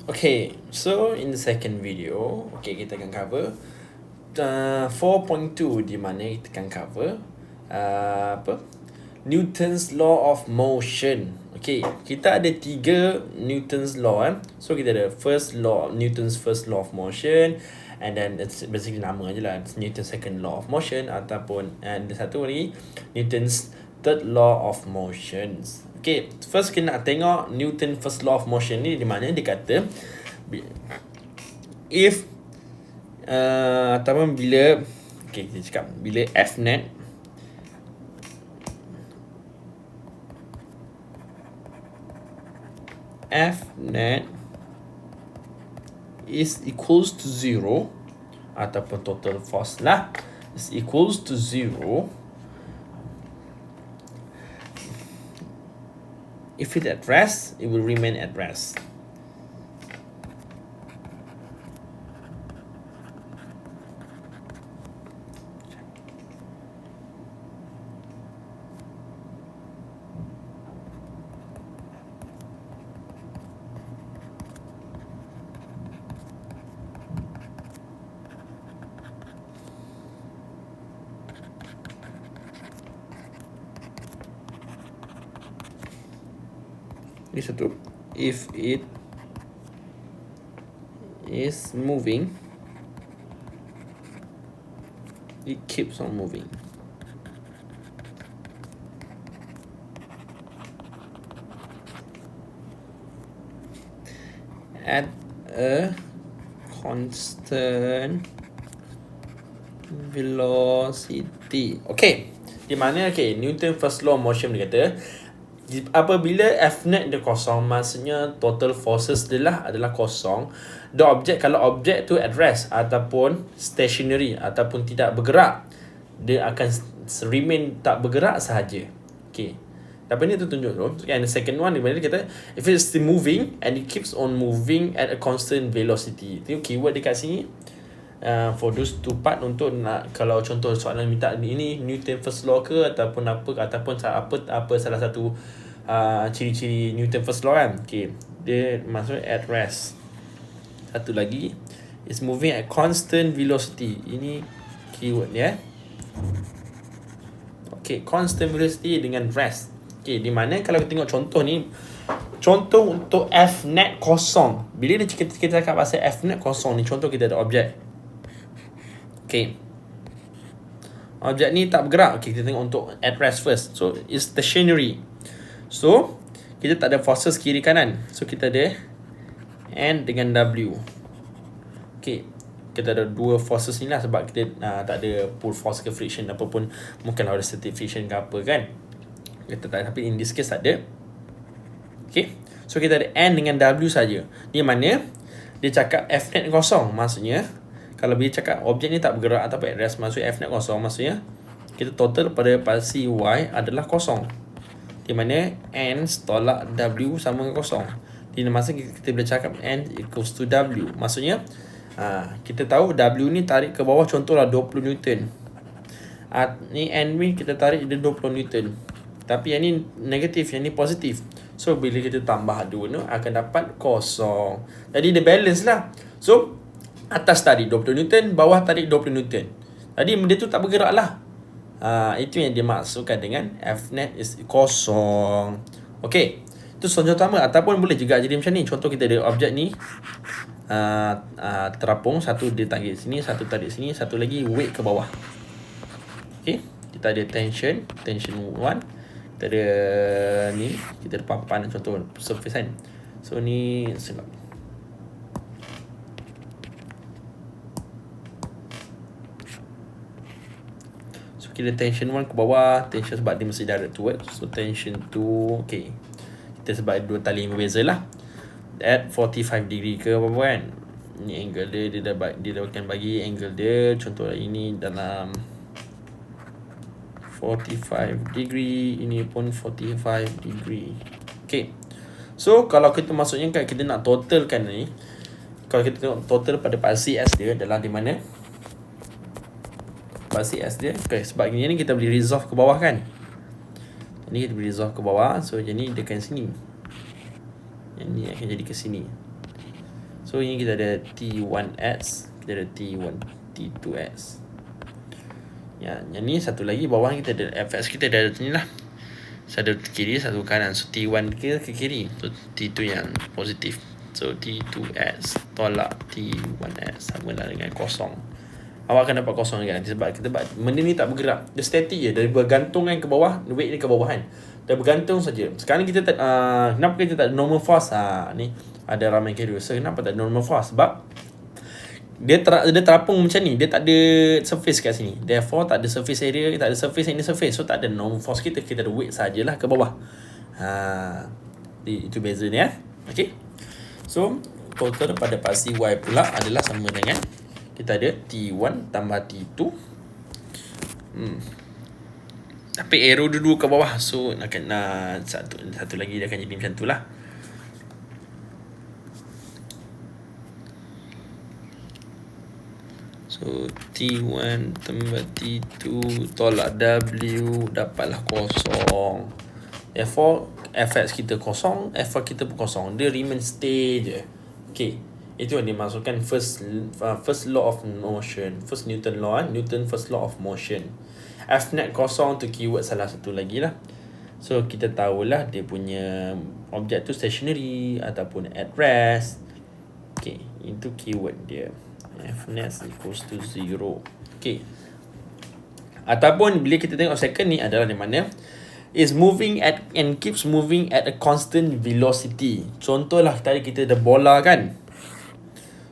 Okay, so in the second video, okay, kita akan cover 4.2 di mana kita akan cover apa? Newton's law of motion. Okay, kita ada 3 Newton's law So kita ada Newton's first law of motion, and then it's basically nama je lah, it's Newton's second law of motion, ataupun ada satu lagi Newton's third law of motion. Okay, first kita nak tengok Newton first law of motion ni, di mana dia kata if ataupun bila, okay, kita cakap bila F net is equals to 0, ataupun total force lah is equals to 0, if it at rest, it will remain at rest. Ini satu, if it is moving, it keeps on moving. At a constant velocity. Okay, di mana Newton first law of motion dia kata apabila F net dia kosong, maksudnya total forces dia adalah kosong. The object, kalau objek tu at rest ataupun stationary ataupun tidak bergerak, dia akan remain tak bergerak sahaja. Okay, tapi ni tu tunjuk tu. And the second one, di mana dia kata if it's still moving and it keeps on moving at a constant velocity. Tengok keyword dekat sini. For those two part, untuk nak, kalau contoh soalan minta ini Newton first law ke ataupun ataupun apa salah satu ciri-ciri Newton first law kan. Okay, dia maksud at rest. Satu lagi is moving at constant velocity. Ini keyword dia. Okay, constant velocity dengan rest. Okay, di mana kalau kita tengok contoh ni, contoh untuk F net kosong. Bila kita cakap pasal F net kosong ni, contoh kita ada objek. Okay, objek ni tak bergerak. Okay, kita tengok untuk at rest first. So it's stationary. So kita tak ada forces kiri kanan. So kita ada N dengan W. Okay, kita ada dua forces ni lah, sebab kita tak ada pull force ke friction apapun, mungkin ada static friction ke apa kan. Kita tak, tapi in this case tak ada. Okay, so kita ada N dengan W saja. Di mana dia cakap F net kosong, maksudnya kalau dia cakap objek ni tak bergerak atau at rest, maksud F net kosong, maksudnya kita total pada palsi Y adalah kosong. Di mana N tolak W sama dengan kosong. Di masa kita boleh cakap N equals to W, maksudnya kita tahu W ni tarik ke bawah contohlah 20 Newton. Ni N ni kita tarik dia 20 Newton. Tapi yang ni negatif, yang ni positif. So bila kita tambah dua ni akan dapat kosong. Jadi dia balance lah. So atas tarik 20 Newton, bawah tarik 20 Newton. Tadi dia tu tak bergerak lah. Itu yang dia maksudkan dengan F net is kosong. Okay, itu contoh pertama. Ataupun boleh juga jadi macam ni. Contoh kita ada objek ni terapung, satu dia tarik sini, satu tarik sini, satu lagi weight ke bawah. Okay, kita ada tension 1. Kita ada ni, kita ada papan contoh surface kan. So ni sebab kita tension 1 ke bawah, tension sebab dia mesti direct towards. So tension 2, okay, kita sebab dua tali yang berbeza lah, at 45 degree ke apa kan. Ni angle dia dah akan bagi angle dia, contoh ini dalam 45 degree, ini pun 45 degree. Okay, so kalau kita maksudnya kan kita nak totalkan ni, kalau kita tengok total pada palsi S dia adalah di mana palsi S dia. Okay, sebab ni kita boleh resolve ke bawah kan. Ni kita boleh resolve ke bawah. So jadi dia akan sini. Yang ni akan jadi ke sini. So ini kita ada T1x, kita ada T2x. Ya, yang ni satu lagi bawah kita ada fx, kita ada ni lah. Satu kiri, satu kanan. So T1 ke kiri, so T2 yang positif. So T2x tolak T1x sama lah dengan kosong. Awak akan dapat kosong kan, sebab benda ni tak bergerak. Dia static je, dia bergantung kan ke bawah, weight dia ke bawah kan. Dia bergantung saja. Sekarang kita tak kenapa kita tak ada normal force? Ni ada ramai kira. So kenapa tak ada normal force? Sebab dia terapung macam ni, dia tak ada surface kat sini. Therefore tak ada surface area, tak ada surface ini surface. So tak ada normal force kita ada weight sajalah ke bawah. Itu beza ni Okay. So total pada pasti Y pula adalah sama dengan kita ada T1 tambah T2. Tapi arrow dulu ke bawah. So akan satu lagi dia akan jadi macam tu lah. So T1 tambah T2 tolak W, dapatlah kosong. Therefore fx kita kosong, fy kita pun kosong. Dia remain stay je. Okay, itu yang dimasukkan first law of motion, first Newton law, Newton first law of motion. Fnet kosong tu keyword salah satu lagi lah. So kita tahulah dia punya objek tu stationary ataupun at rest. Okay, itu keyword dia. Fnet equals to 0. Okay. Ataupun bila kita tengok second ni adalah di mana is moving at and keeps moving at a constant velocity. Contohlah tadi kita ada bola kan.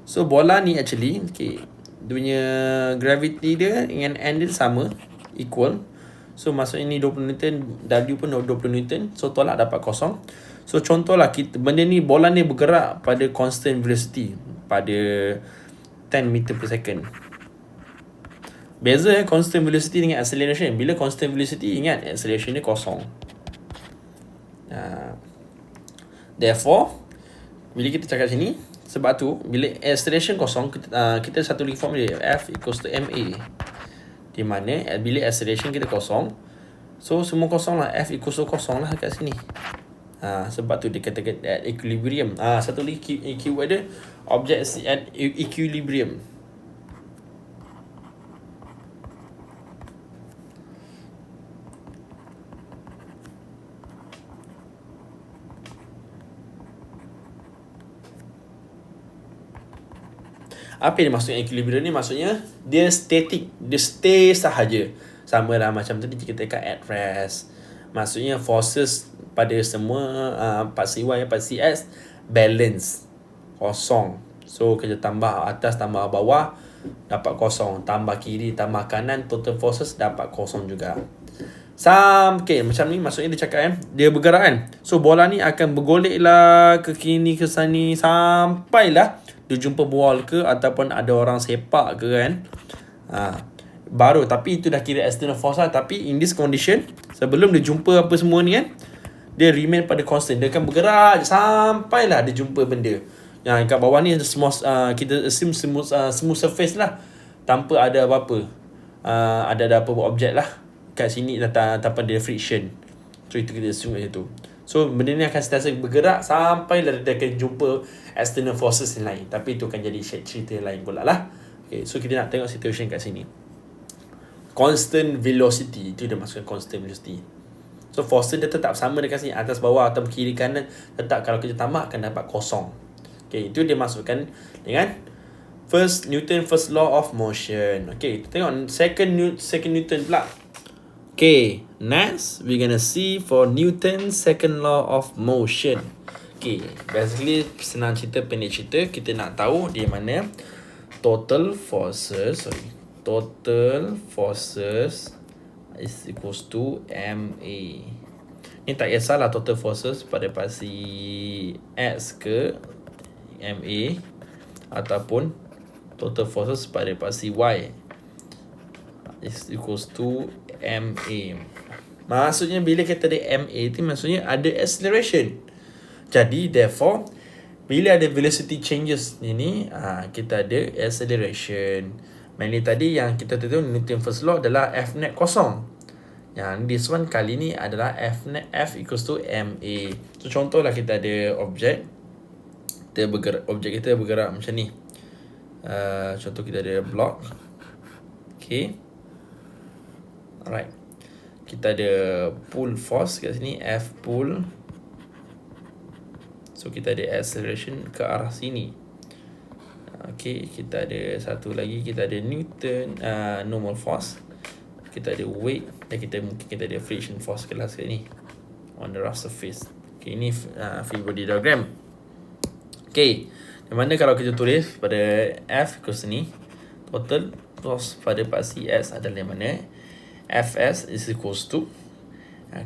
So bola ni actually okay, dia punya gravity dia dengan n dia sama, equal. So maksudnya ni 20 Newton, W pun 20 Newton. So tolak dapat kosong. So contohlah benda ni, bola ni bergerak pada constant velocity, pada 10 meter per second. Beza constant velocity dengan acceleration. Bila constant velocity, ingat acceleration ni kosong. Therefore bila kita cakap sini, sebab tu bila acceleration kosong, kita satu lagi form dia, F equals to ma, di mana bila acceleration kita kosong, so semua kosong lah, F equals to kosong lah kat sini. Sebab tu dia katakan at equilibrium. Satu lagi keyword dia, object at equilibrium. Apa yang maksudnya equilibrium ni? Maksudnya dia static, dia stay sahaja. Sama lah macam tadi kita katakan at rest. Maksudnya forces pada semua paksi Y, paksi X balance, kosong. So kita tambah atas tambah bawah dapat kosong, tambah kiri tambah kanan, total forces dapat kosong juga. Okay, macam ni maksudnya dia cakap dia bergerak kan. So bola ni akan bergolek lah ke kini ke sini sampailah dia jumpa wall ke ataupun ada orang sepak ke kan. Baru, tapi itu dah kira external force lah. Tapi in this condition, sebelum dia jumpa apa semua ni kan, dia remain pada constant. Dia akan bergerak sampailah dia jumpa benda. Yang kat bawah ni semua kita assume smooth surface lah, tanpa ada apa-apa. Ada apa objek lah kat sini tanpa ada friction. So itu kita assume macam tu. So benda ni akan sentiasa bergerak sampai dia akan jumpa external forces yang lain. Tapi itu akan jadi cerita lain pula lah. Okay, so kita nak tengok situation kat sini. Constant velocity, itu dia maksudkan constant velocity. So force dia tetap sama dekat sini, atas bawah atau kiri kanan, tetap kalau kita tambah akan dapat kosong. Okay, itu dia masukkan dengan first Newton first law of motion. Okay, kita tengok second Newton pula. Okay, next we're gonna see for Newton's second law of motion. Okay, basically senang cerita, pendek cerita, kita nak tahu di mana total forces is equals to MA. Ni tak kisahlah total forces pada pasti X ke MA ataupun total forces pada pasti Y is equals to MA. Maksudnya bila kita ada MA tu maksudnya ada acceleration. Jadi therefore bila ada velocity changes ni, kita ada acceleration. Mainly tadi yang kita tahu Newton first law adalah F net kosong. Yang this one kali ni adalah F net, F equals to MA. So contohlah kita ada objek, kita objek kita bergerak macam ni. Contoh kita ada block. Okay. Alright. Kita ada pull force kat sini, F pull. So kita ada acceleration ke arah sini. Okay, kita ada satu lagi, kita ada Newton normal force. Kita ada weight dan kita ada friction force kelas ni on the rough surface. Okay, ini free body diagram. Okay, di mana kalau kita tulis pada F equals ni, total force pada paksi S adalah yang mana? Fs is equals to,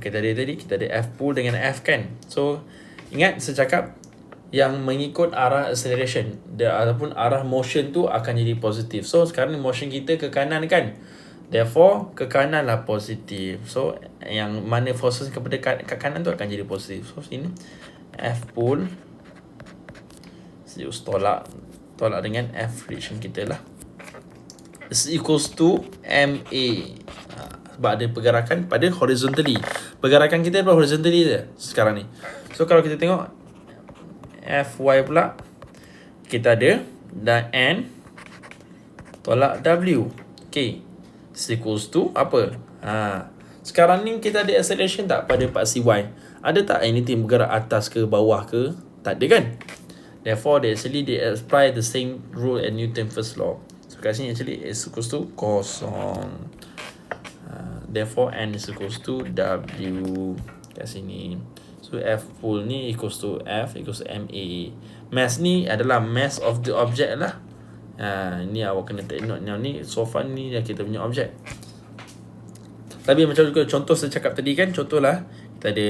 kita ada F pull dengan F kan. So ingat saya cakap yang mengikut arah acceleration ataupun arah motion tu akan jadi positif. So sekarang ni motion kita ke kanan kan, therefore ke kanan lah positif. So yang mana forces kepada kat kanan tu akan jadi positif. So sini F pull tolak dengan F friction kita lah, is equals to MA. Sebab ada pergerakan pada horizontally. Pergerakan kita pada horizontally je sekarang ni. So kalau kita tengok Fy pula, kita ada dan N tolak W. Okay, is equals to apa? Sekarang ni kita ada acceleration tak pada paksi Y? Ada tak anything bergerak atas ke bawah ke? Tak ada kan? Therefore they apply the same rule at Newton first law. So kat sini actually is equals to kosong. Therefore N is equals to W kat sini. So F pull ni equals to F equals to MA. Mass ni adalah mass of the object lah. Ni awak kena take note. Yang ni so far ni kita punya objek. Tapi macam juga contoh saya cakap tadi kan, contohlah kita ada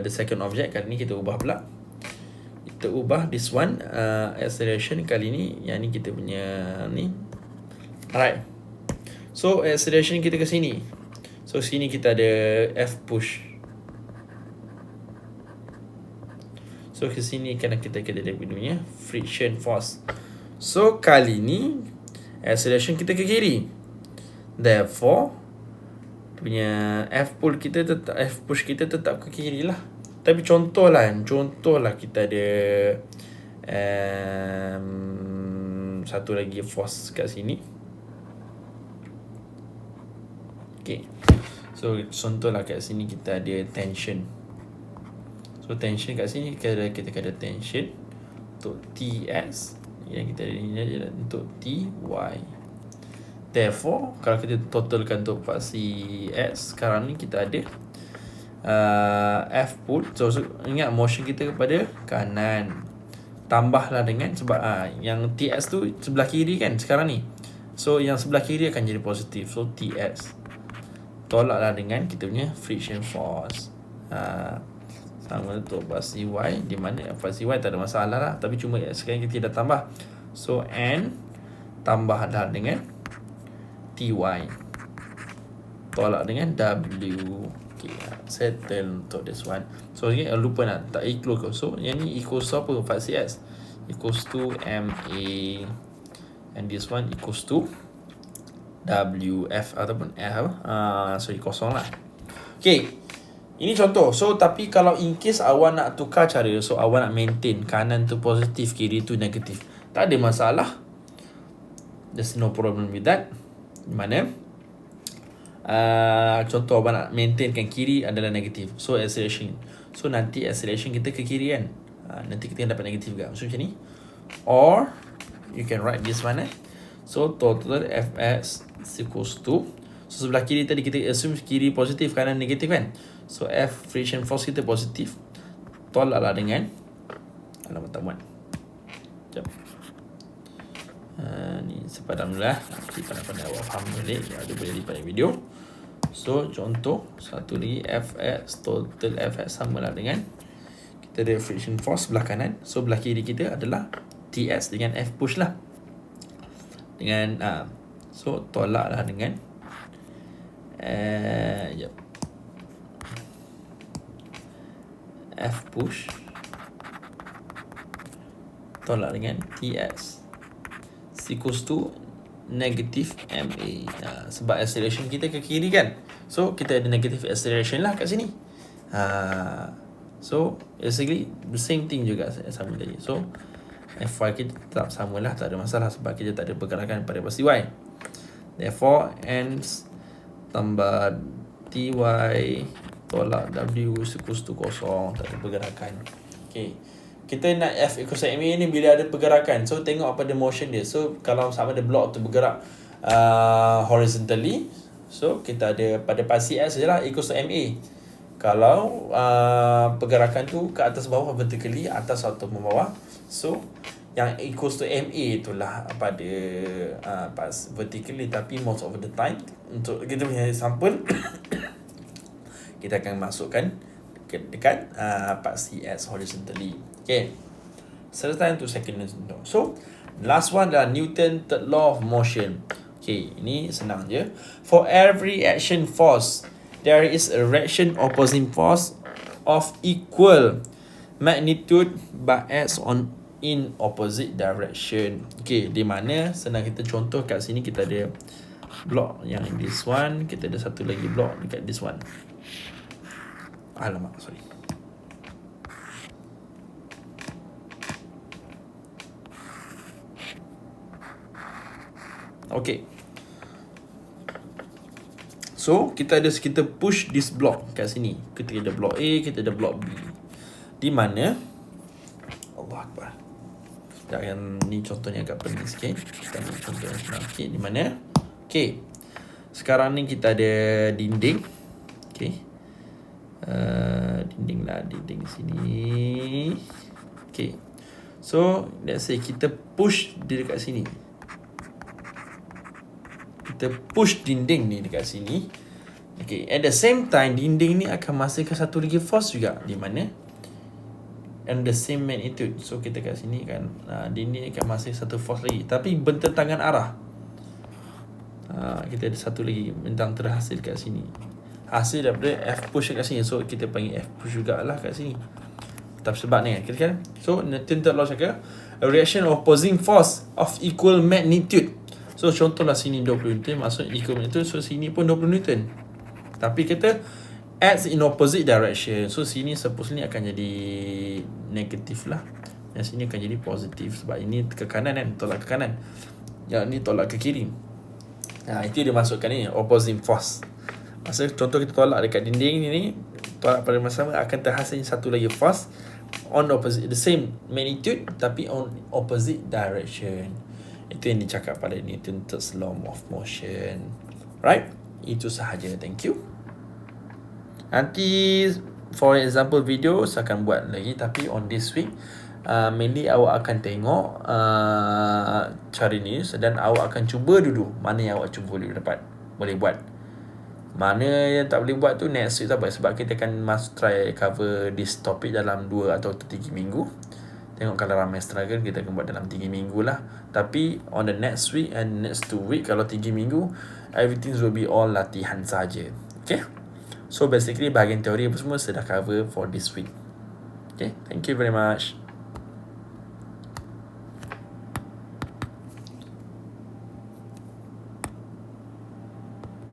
the second object, kali ni kita ubah pula. Kita ubah this one acceleration kali ni, yang ni kita punya ni. Alright. So acceleration kita ke sini. So sini kita ada F push. So ke sini kan kita ada punya friction force. So kali ni acceleration kita ke kiri. Therefore punya F push kita tetap ke kiri lah. Tapi contohlah kita ada satu lagi force kat sini. Okay. So contohlah kat sini kita ada tension. So tension kat sini kita ada tension untuk TS, yang kita ada ni untuk TY. Therefore kalau kita totalkan untuk paksi S, sekarang ni kita ada F pull. So ingat motion kita kepada kanan, tambahlah dengan sebab yang TS tu sebelah kiri kan sekarang ni. So yang sebelah kiri akan jadi positif. So TS tolaklah dengan kita punya friction force. Sama untuk paksi Y, di mana paksi Y tak ada masalah lah, tapi cuma sekarang kita dah tambah. So N tambahlah dengan TY tolak dengan W. Okay, settle untuk this one. So okay, lupa nak tak include. So yang ni equals to apa? Paksi S equals to MA, and this one equals to WF ataupun kosong lah. Okay, ini contoh. So tapi kalau in case awak nak tukar cara, so awak nak maintain kanan tu positif, kiri tu negatif, tak ada masalah. There's no problem with that. Mana contoh awak nak maintainkan kiri adalah negatif, so acceleration, so nanti acceleration kita ke kiri kan, nanti kita dapat negatif juga. So macam ni, or you can write this one so total Fs equals to, so sebelah kiri tadi kita assume kiri positif, kanan negatif kan. So F friction force kita positif, tolaklah dengan alamat tamuan. Sekejap, ni sepadan dulu lah, kita pandai awak faham balik, ada boleh lipat video. So contoh satu lagi, Fs total Fs samalah dengan kita ada friction force sebelah kanan, so belah kiri kita adalah TS dengan F push lah, dengan so tolaklah dengan F push tolak dengan TS equals to negative MA. Sebab acceleration kita ke kiri kan, so kita ada negative acceleration lah kat sini. So basically the same thing juga sama tadi. So Fy kita tetap sama lah, tak ada masalah sebab kita tak ada pergerakan pada pasti Y. Therefore N tambah Ty tolak W equals to kosong, tak ada pergerakan. Okay, kita nak F equals to MA ni bila ada pergerakan. So tengok apa the motion dia. So kalau sama ada block tu bergerak horizontally, so kita ada pada pasti S je lah equals to MA. Kalau pergerakan tu ke atas bawah vertically, atas atau bawah, so yang equals to MA itulah pada pas vertically. Tapi most of the time untuk kita punya sampel kita akan masukkan dekat part CS horizontally. Okay, serta untuk second contoh. So last one adalah Newton third law of motion. Okay, ini senang je. For every action force, there is a reaction opposing force of equal magnitude but acts in opposite direction. Okay, di mana senang kita contoh kat sini kita ada block yang this one, kita ada satu lagi block dekat this one. Alamak, sorry. Okay. So, kita push this block kat sini. Kita ada block A, kita ada block B. Di mana Allah Akbar. Yang ni contohnya agak pening sikit. Kita ambil contoh yang senang sikit. Di mana? Okay. Sekarang ni kita ada dinding. Okay. Dinding sini. Okay. So, let's say kita push dia dekat sini. Kita push dinding ni dekat sini. Okay. At the same time, dinding ni akan menghasilkan satu lagi force juga. Di mana? And the same magnitude. So kita kat sini kan dinding akan masih satu force lagi, tapi bertentangan arah. Kita ada satu lagi bentang terhasil kat sini, hasil daripada F push kat sini. So kita panggil F push jugalah kat sini. Tapi sebab ni kan. So Newton third law cakap a reaction opposing force of equal magnitude. So contohlah sini 20 Newton, maksud equal magnitude. So sini pun 20 Newton, tapi kita acts in opposite direction. So sini supposedly akan jadi negatif lah, yang sini akan jadi positif sebab ini ke kanan kan, tolak ke kanan, yang ni tolak ke kiri. Itu dia masukkan ni opposing force. Maksud contoh kita tolak dekat dinding ni, tolak pada masa sama akan terhasil satu lagi force on opposite, the same magnitude tapi on opposite direction. Itu yang dicakap pada Newton third law of motion. Right? Itu sahaja. Thank you. Nanti for example video saya akan buat lagi, tapi on this week mainly awak akan tengok cara ni dan awak akan cuba dulu mana yang awak cuba boleh buat. Mana yang tak boleh buat tu next week tak apa, sebab kita akan try cover this topic dalam 2 atau 3 minggu. Tengok kalau ramai struggle kita akan buat dalam 3 minggu lah. Tapi on the next week and next 2 week, kalau 3 minggu everything will be all latihan saja. Okay. So basically bahagian teori apa semua saya dah cover for this week. Okay, thank you very much.